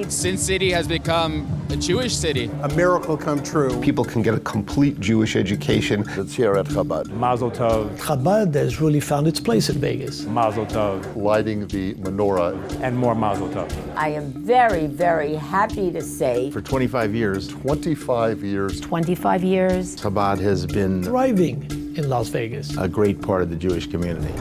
Sin City has become a Jewish city. A miracle come true. People can get a complete Jewish education. It's here at Chabad. Mazel Tov. Chabad has really found its place in Vegas. Mazel Tov. Lighting the menorah. And more Mazel Tov. I am very, very happy to say for 25 years, 25 years, 25 years, Chabad has been thriving in Las Vegas. a great part of the Jewish community.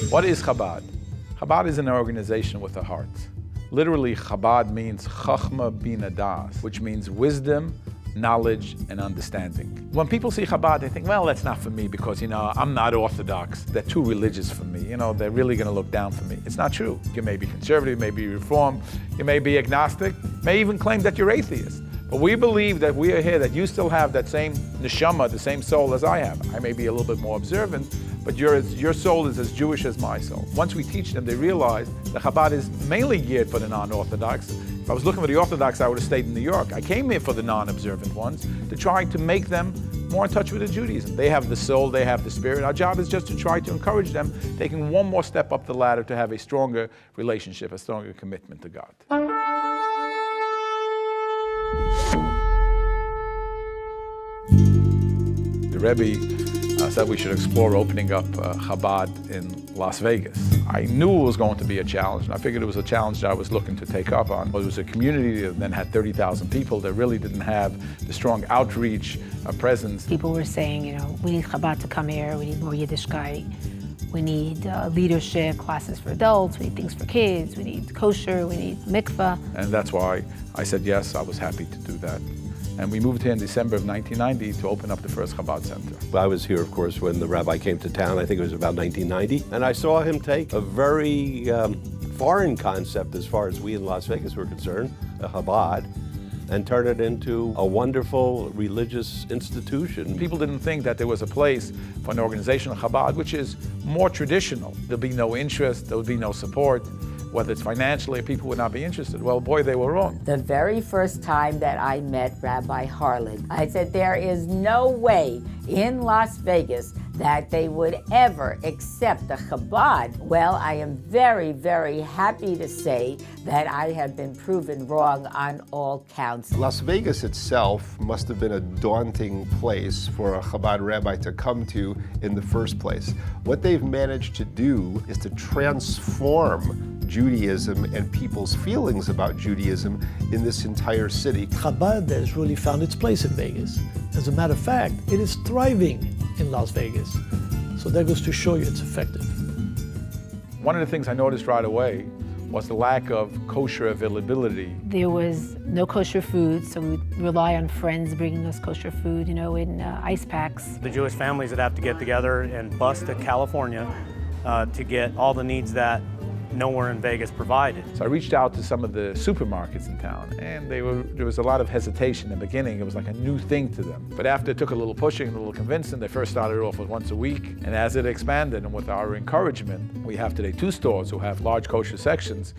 What is Chabad? Chabad is an organization with a heart. Literally, Chabad means Chachma Bina Das, which means wisdom, knowledge, and understanding. When people see Chabad, they think, well, that's not for me because, I'm not Orthodox. They're too religious for me. They're really going to look down for me. It's not true. You may be conservative, you may be Reform, you may be agnostic, may even claim that you're atheist. But we believe that we are here, that you still have that same neshama, the same soul as I have. I may be a little bit more observant, but your soul is as Jewish as my soul. Once we teach them, they realize that Chabad is mainly geared for the non-Orthodox. If I was looking for the Orthodox, I would have stayed in New York. I came here for the non-observant ones to try to make them more in touch with the Judaism. They have the soul, they have the spirit. Our job is just to try to encourage them, taking one more step up the ladder to have a stronger relationship, a stronger commitment to God. The Rebbe said we should explore opening up Chabad in Las Vegas. I knew it was going to be a challenge, and I figured it was a challenge that I was looking to take up on. It was a community that then had 30,000 people that really didn't have the strong outreach presence. People were saying, we need Chabad to come here, we need more Yiddishkeit, we need leadership, classes for adults, we need things for kids, we need kosher, we need mikveh. And that's why I said yes, I was happy to do that. And we moved here in December of 1990 to open up the first Chabad Center. I was here, of course, when the rabbi came to town. I think it was about 1990. And I saw him take a very foreign concept as far as we in Las Vegas were concerned, a Chabad, and turn it into a wonderful religious institution. People didn't think that there was a place for an organization like Chabad, which is more traditional. There'll be no interest, there would be no support. Whether it's financially, people would not be interested. Well, boy, they were wrong. the very first time that I met Rabbi Harlan, I said, there is no way in Las Vegas that they would ever accept the Chabad. Well, I am very, very happy to say that I have been proven wrong on all counts. Las Vegas itself must have been a daunting place for a Chabad rabbi to come to in the first place. What they've managed to do is to transform Judaism and people's feelings about Judaism in this entire city. Chabad has really found its place in Vegas. As a matter of fact, it is thriving in Las Vegas. So that goes to show you it's effective. One of the things I noticed right away was the lack of kosher availability. There was no kosher food, so we rely on friends bringing us kosher food, in ice packs. The Jewish families that have to get together and bus to California to get all the needs that nowhere in Vegas provided. So I reached out to some of the supermarkets in town, and there was a lot of hesitation in the beginning. It was like a new thing to them. But after it took a little pushing, a little convincing, they first started off with once a week. And as it expanded, and with our encouragement, we have today 2 stores who have large kosher sections,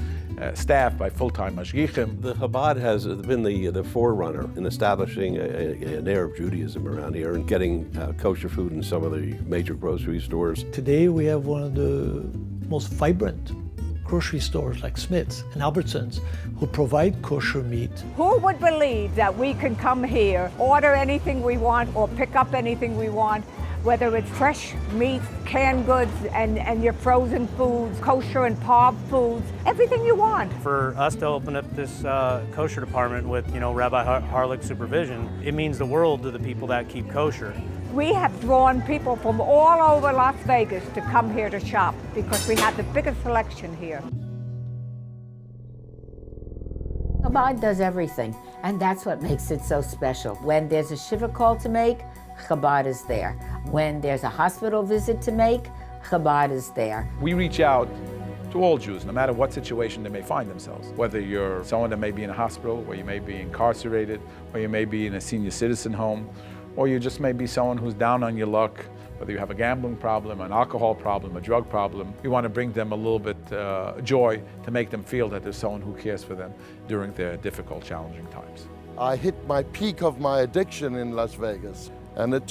staffed by full-time mashgichim. The Chabad has been the forerunner in establishing an air of Judaism around here and getting kosher food in some of the major grocery stores. Today we have one of the most vibrant grocery stores like Smith's and Albertsons who provide kosher meat. Who would believe that we can come here, order anything we want or pick up anything we want, whether it's fresh meat, canned goods, and your frozen foods, kosher and parb foods, everything you want. For us to open up this kosher department with, Rabbi Harlick's supervision, it means the world to the people that keep kosher. We have drawn people from all over Las Vegas to come here to shop because we have the biggest selection here. Chabad does everything, and that's what makes it so special. When there's a shiva call to make, Chabad is there. When there's a hospital visit to make, Chabad is there. We reach out to all Jews, no matter what situation they may find themselves. Whether you're someone that may be in a hospital, or you may be incarcerated, or you may be in a senior citizen home, or you just may be someone who's down on your luck, whether you have a gambling problem, an alcohol problem, a drug problem. We want to bring them a little bit joy to make them feel that there's someone who cares for them during their difficult, challenging times. I hit my peak of my addiction in Las Vegas. And it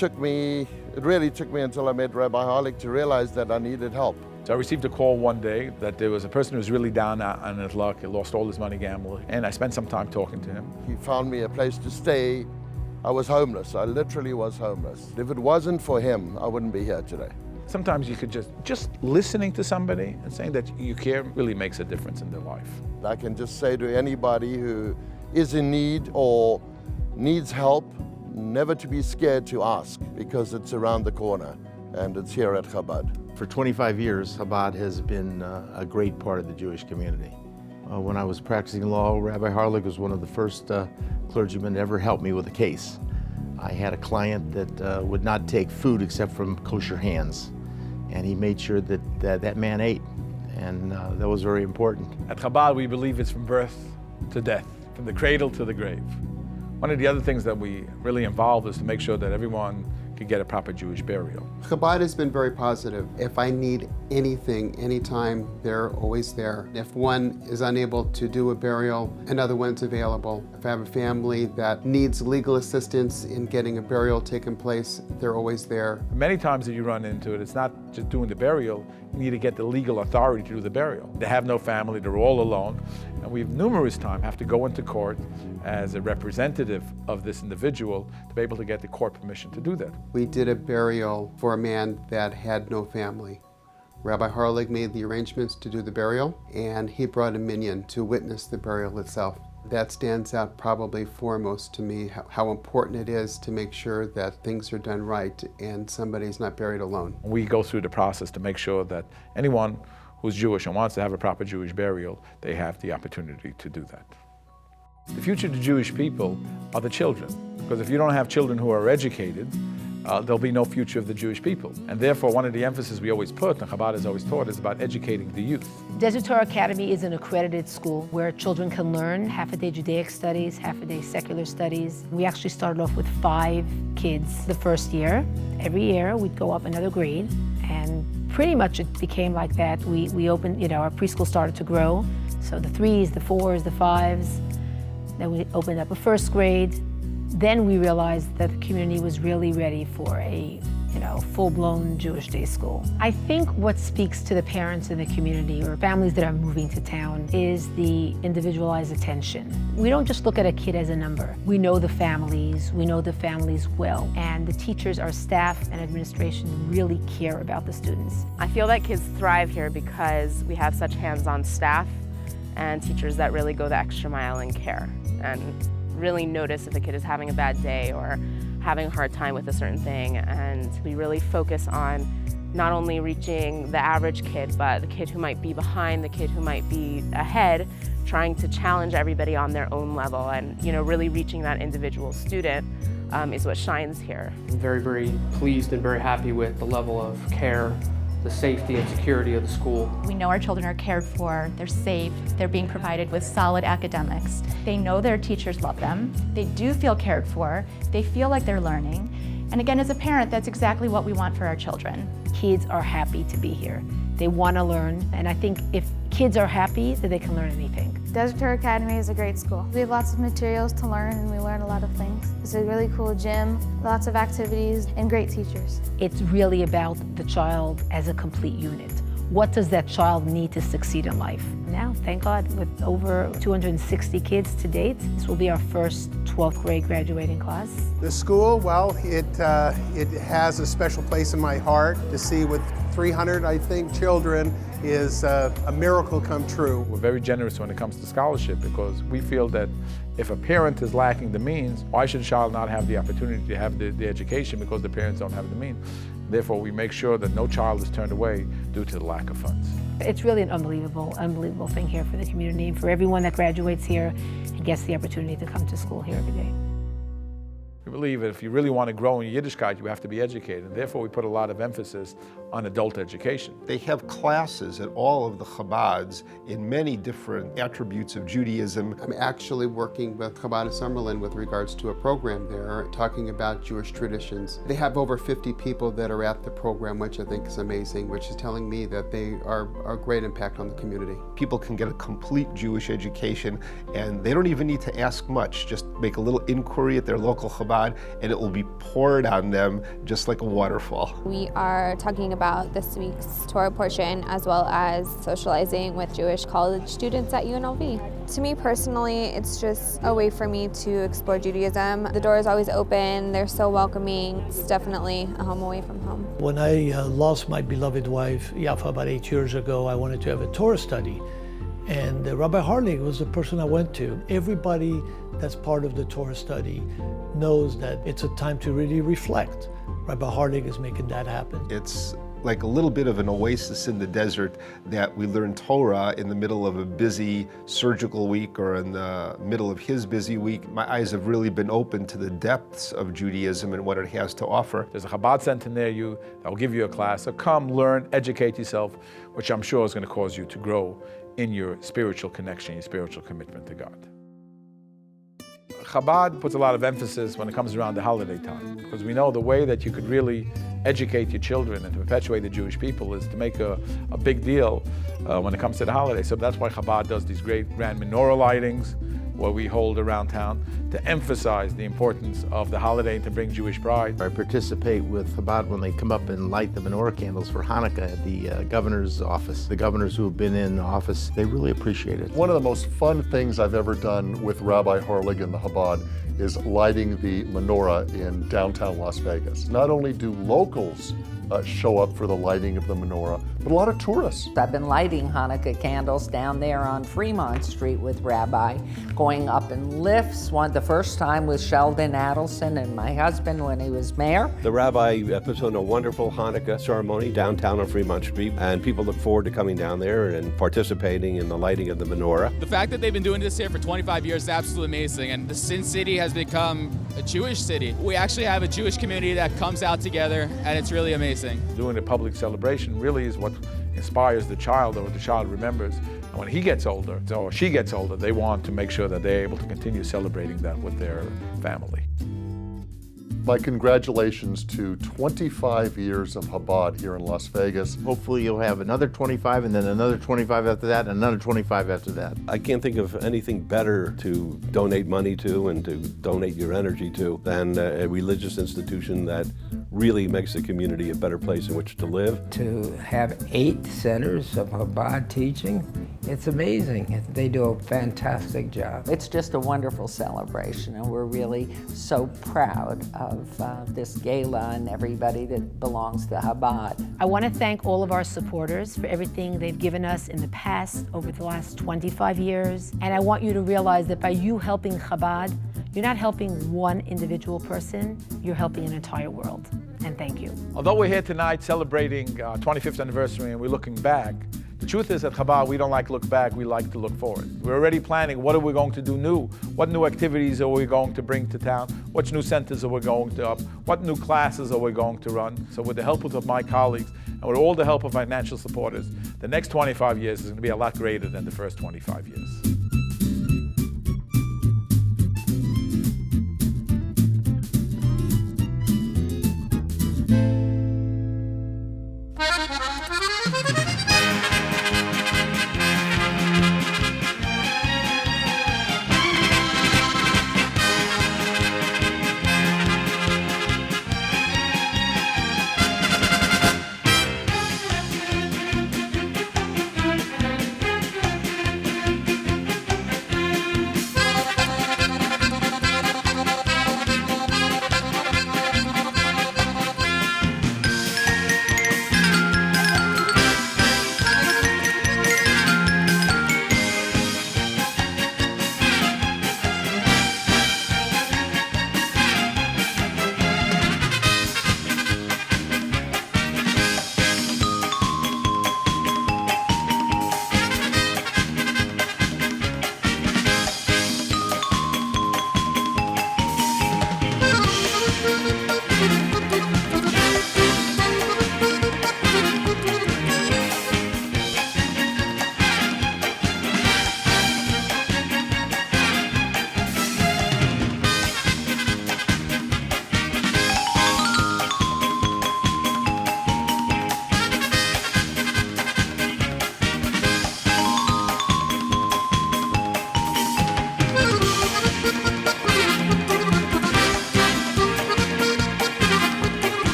really took me until I met Rabbi Harlick to realize that I needed help. So I received a call one day that there was a person who was really down on his luck. He lost all his money gambling, and I spent some time talking to him. He found me a place to stay. I was homeless. I literally was homeless. If it wasn't for him, I wouldn't be here today. Sometimes you could just listening to somebody and saying that you care really makes a difference in their life. I can just say to anybody who is in need or needs help, never to be scared to ask, because it's around the corner and it's here at Chabad. For 25 years, Chabad has been a great part of the Jewish community. When I was practicing law, Rabbi Harlig was one of the first clergymen to ever help me with a case. I had a client that would not take food except from kosher hands, and he made sure that that man ate, and that was very important. At Chabad, we believe it's from birth to death, from the cradle to the grave. One of the other things that we really involve is to make sure that everyone can get a proper Jewish burial. Chabad has been very positive. If I need anything, anytime, they're always there. If one is unable to do a burial, another one's available. If I have a family that needs legal assistance in getting a burial taken place, they're always there. Many times that you run into it, it's not just doing the burial, you need to get the legal authority to do the burial. They have no family, they're all alone, and we've numerous times have to go into court as a representative of this individual to be able to get the court permission to do that. We did a burial for a man that had no family. Rabbi Harlig made the arrangements to do the burial, and he brought a minyan to witness the burial itself. That stands out probably foremost to me, how important it is to make sure that things are done right and somebody's not buried alone. We go through the process to make sure that anyone who's Jewish and wants to have a proper Jewish burial, they have the opportunity to do that. The future of the Jewish people are the children, because if you don't have children who are educated, there'll be no future of the Jewish people. And therefore, one of the emphasis we always put, and Chabad has always taught, is about educating the youth. Desert Torah Academy is an accredited school where children can learn half-a-day Judaic studies, half-a-day secular studies. We actually started off with 5 kids the first year. Every year, we'd go up another grade, and pretty much it became like that. We opened, our preschool started to grow. So the 3s, the 4s, the 5s. Then we opened up a first grade. Then we realized that the community was really ready for a full-blown Jewish day school. I think what speaks to the parents in the community or families that are moving to town is the individualized attention. We don't just look at a kid as a number. We know the families well, and the teachers, our staff, and administration really care about the students. I feel that kids thrive here because we have such hands-on staff and teachers that really go the extra mile and care and really notice if a kid is having a bad day or having a hard time with a certain thing, and we really focus on not only reaching the average kid, but the kid who might be behind, the kid who might be ahead, trying to challenge everybody on their own level, and really reaching that individual student is what shines here. I'm very, very pleased and very happy with the level of care, the safety and security of the school. We know our children are cared for, they're safe, they're being provided with solid academics. They know their teachers love them, they do feel cared for, they feel like they're learning. And again, as a parent, that's exactly what we want for our children. Kids are happy to be here. They want to learn, and I think if kids are happy, then they can learn anything. Desert Torah Academy is a great school. We have lots of materials to learn, and we learn a lot of things. It's a really cool gym, lots of activities, and great teachers. It's really about the child as a complete unit. What does that child need to succeed in life? Now, thank God, with over 260 kids to date, this will be our first 12th grade graduating class. The school, well, it has a special place in my heart. To see with 300, I think, children is a miracle come true. We're very generous when it comes to scholarship because we feel that if a parent is lacking the means, why should a child not have the opportunity to have the education because the parents don't have the means? Therefore, we make sure that no child is turned away due to the lack of funds. It's really an unbelievable thing here for the community and for everyone that graduates here and gets the opportunity to come to school here every day. We believe that if you really want to grow in Yiddishkeit, you have to be educated. And therefore, we put a lot of emphasis on adult education. They have classes at all of the Chabads in many different attributes of Judaism. I'm actually working with Chabad of Summerlin with regards to a program there, talking about Jewish traditions. They have over 50 people that are at the program, which I think is amazing, which is telling me that they are a great impact on the community. People can get a complete Jewish education, and they don't even need to ask much. Just make a little inquiry at their local Chabad Chabad, and it will be poured on them just like a waterfall. We are talking about this week's Torah portion as well as socializing with Jewish college students at UNLV. To me personally, it's just a way for me to explore Judaism. The door is always open, they're so welcoming. It's definitely a home away from home. When I lost my beloved wife, Yafa, about 8 years ago, I wanted to have a Torah study. And Rabbi Harlig was the person I went to. Everybody that's part of the Torah study knows that it's a time to really reflect. Rabbi Harlig is making that happen. It's like a little bit of an oasis in the desert that we learn Torah in the middle of a busy surgical week or in the middle of his busy week. My eyes have really been open to the depths of Judaism and what it has to offer. There's a Chabad center near you that will give you a class. So come, learn, educate yourself, which I'm sure is going to cause you to grow in your spiritual connection, your spiritual commitment to God. Chabad puts a lot of emphasis when it comes around the holiday time, because we know the way that you could really educate your children and to perpetuate the Jewish people is to make a big deal when it comes to the holiday. So that's why Chabad does these great grand menorah lightings where we hold around town to emphasize the importance of the holiday and to bring Jewish pride. I participate with Chabad when they come up and light the menorah candles for Hanukkah at the governor's office. The governors who have been in office, they really appreciate it. One of the most fun things I've ever done with Rabbi Harlig and the Chabad is lighting the menorah in downtown Las Vegas. Not only do locals show up for the lighting of the menorah, but a lot of tourists. I've been lighting Hanukkah candles down there on Fremont Street with Rabbi, going up in lifts. The first time with Sheldon Adelson and my husband when he was mayor. The rabbi puts on a wonderful Hanukkah ceremony downtown on Fremont Street, and people look forward to coming down there and participating in the lighting of the menorah. The fact that they've been doing this here for 25 years is absolutely amazing, and the Sin City has become a Jewish city. We actually have a Jewish community that comes out together, and it's really amazing. Doing a public celebration really is what inspires the child, or what the child remembers. And when he gets older, or she gets older, they want to make sure that they're able to continue celebrating that with their family. My congratulations to 25 years of Chabad here in Las Vegas. Hopefully you'll have another 25 and then another 25 after that and another 25 after that. I can't think of anything better to donate money to and to donate your energy to than a religious institution that really makes the community a better place in which to live. To have 8 centers of Chabad teaching, it's amazing. They do a fantastic job. It's just a wonderful celebration, and we're really so proud of this gala and everybody that belongs to Chabad. I want to thank all of our supporters for everything they've given us in the past, over the last 25 years. And I want you to realize that by you helping Chabad, you're not helping one individual person, you're helping an entire world. And thank you. Although we're here tonight celebrating our 25th anniversary and we're looking back, the truth is at Chabad, we don't like to look back, we like to look forward. We're already planning what are we going to do new, what new activities are we going to bring to town, what new centers are we going to up, what new classes are we going to run. So with the help of my colleagues and with all the help of financial supporters, the next 25 years is going to be a lot greater than the first 25 years.